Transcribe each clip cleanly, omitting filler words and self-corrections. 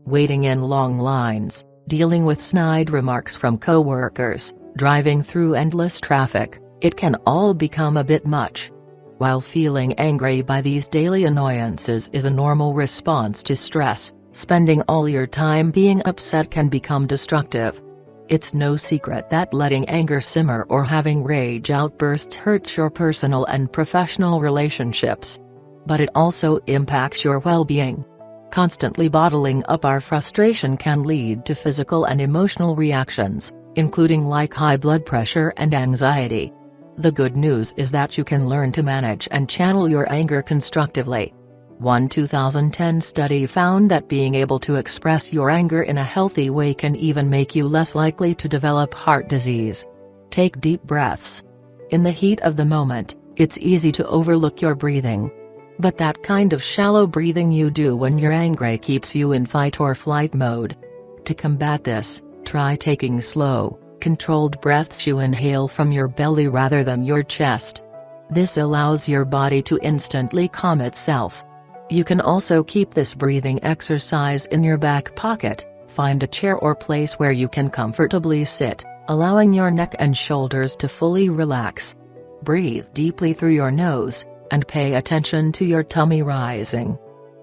Waiting in long lines, dealing with snide remarks from coworkers, driving through endless traffic, it can all become a bit much. While feeling angry by these daily annoyances is a normal response to stress, spending all your time being upset can become destructive. It's no secret that letting anger simmer or having rage outbursts hurts your personal and professional relationships. But it also impacts your well-being. Constantly bottling up our frustration can lead to physical and emotional reactions, including like high blood pressure and anxiety. The good news is that you can learn to manage and channel your anger constructively. One 2010 study found that being able to express your anger in a healthy way can even make you less likely to develop heart disease. Take deep breaths. In the heat of the moment, it's easy to overlook your breathing. But that kind of shallow breathing you do when you're angry keeps you in fight or flight mode. To combat this, try taking slow, controlled breaths. You inhale from your belly rather than your chest. This allows your body to instantly calm itself. You can also keep this breathing exercise in your back pocket. Find a chair or place where you can comfortably sit, allowing your neck and shoulders to fully relax. Breathe deeply through your nose, and pay attention to your tummy rising.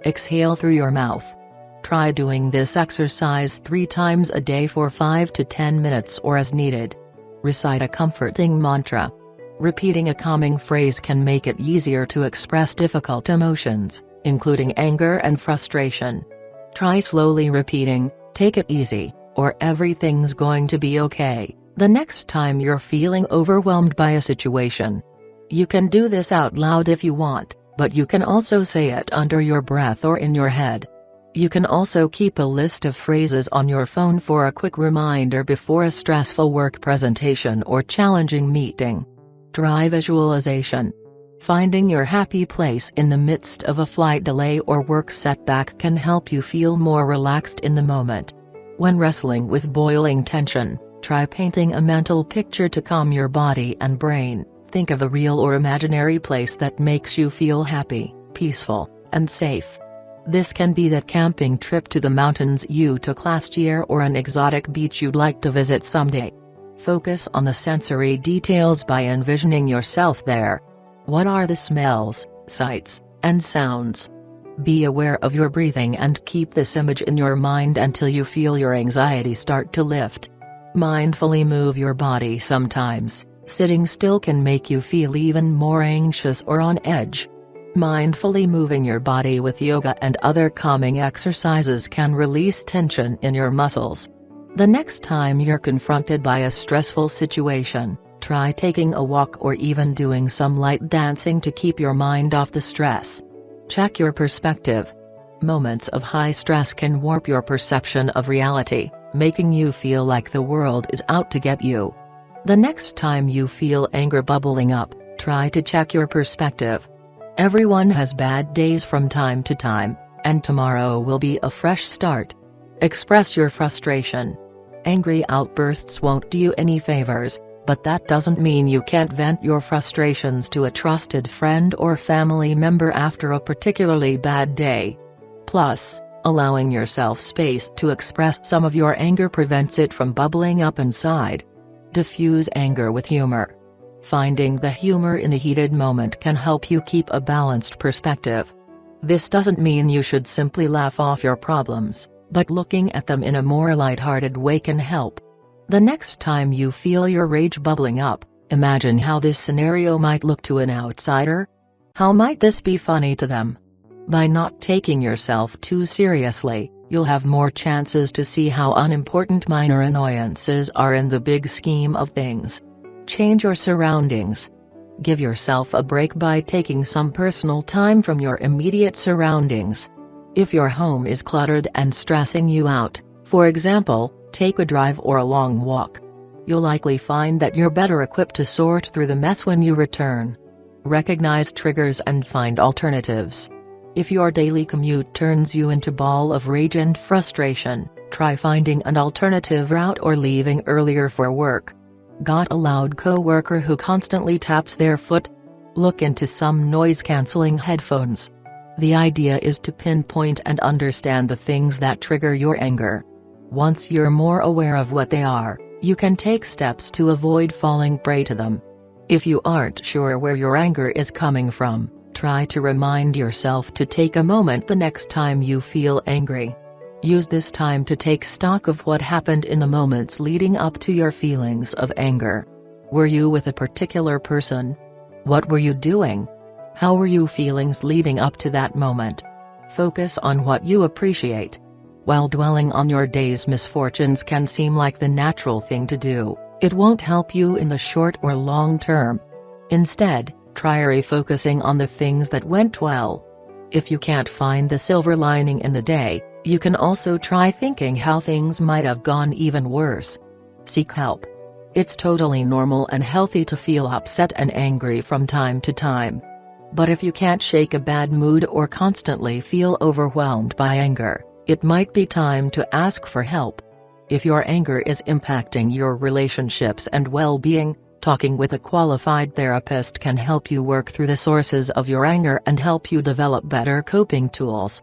Exhale through your mouth. Try doing this exercise 3 times a day for 5 to 10 minutes or as needed. Recite a comforting mantra. Repeating a calming phrase can make it easier to express difficult emotions, including anger and frustration. Try slowly repeating, "Take it easy," or "Everything's going to be okay," the next time you're feeling overwhelmed by a situation. You can do this out loud if you want, but you can also say it under your breath or in your head. You can also keep a list of phrases on your phone for a quick reminder before a stressful work presentation or challenging meeting. Try visualization. Finding your happy place in the midst of a flight delay or work setback can help you feel more relaxed in the moment. When wrestling with boiling tension, try painting a mental picture to calm your body and brain. Think of a real or imaginary place that makes you feel happy, peaceful, and safe. This can be that camping trip to the mountains you took last year or an exotic beach you'd like to visit someday. Focus on the sensory details by envisioning yourself there. What are the smells, sights, and sounds? Be aware of your breathing and keep this image in your mind until you feel your anxiety start to lift. Mindfully move your body sometimes. Sitting still can make you feel even more anxious or on edge. Mindfully moving your body with yoga and other calming exercises can release tension in your muscles. The next time you're confronted by a stressful situation, try taking a walk or even doing some light dancing to keep your mind off the stress. Check your perspective. Moments of high stress can warp your perception of reality, making you feel like the world is out to get you. The next time you feel anger bubbling up, try to check your perspective. Everyone has bad days from time to time, and tomorrow will be a fresh start. Express your frustration. Angry outbursts won't do you any favors, but that doesn't mean you can't vent your frustrations to a trusted friend or family member after a particularly bad day. Plus, allowing yourself space to express some of your anger prevents it from bubbling up inside. Diffuse anger with humor. Finding the humor in a heated moment can help you keep a balanced perspective. This doesn't mean you should simply laugh off your problems, but looking at them in a more lighthearted way can help. The next time you feel your rage bubbling up, imagine how this scenario might look to an outsider. How might this be funny to them? By not taking yourself too seriously, you'll have more chances to see how unimportant minor annoyances are in the big scheme of things. Change your surroundings. Give yourself a break by taking some personal time from your immediate surroundings. If your home is cluttered and stressing you out, for example, take a drive or a long walk. You'll likely find that you're better equipped to sort through the mess when you return. Recognize triggers and find alternatives. If your daily commute turns you into a ball of rage and frustration, try finding an alternative route or leaving earlier for work. Got a loud coworker who constantly taps their foot? Look into some noise-canceling headphones. The idea is to pinpoint and understand the things that trigger your anger. Once you're more aware of what they are, you can take steps to avoid falling prey to them. If you aren't sure where your anger is coming from, try to remind yourself to take a moment the next time you feel angry. Use this time to take stock of what happened in the moments leading up to your feelings of anger. Were you with a particular person? What were you doing? How were your feelings leading up to that moment? Focus on what you appreciate. While dwelling on your day's misfortunes can seem like the natural thing to do, it won't help you in the short or long term. Instead, try refocusing on the things that went well. If you can't find the silver lining in the day, you can also try thinking how things might have gone even worse. Seek help. It's totally normal and healthy to feel upset and angry from time to time. But if you can't shake a bad mood or constantly feel overwhelmed by anger, it might be time to ask for help. If your anger is impacting your relationships and well-being, talking with a qualified therapist can help you work through the sources of your anger and help you develop better coping tools.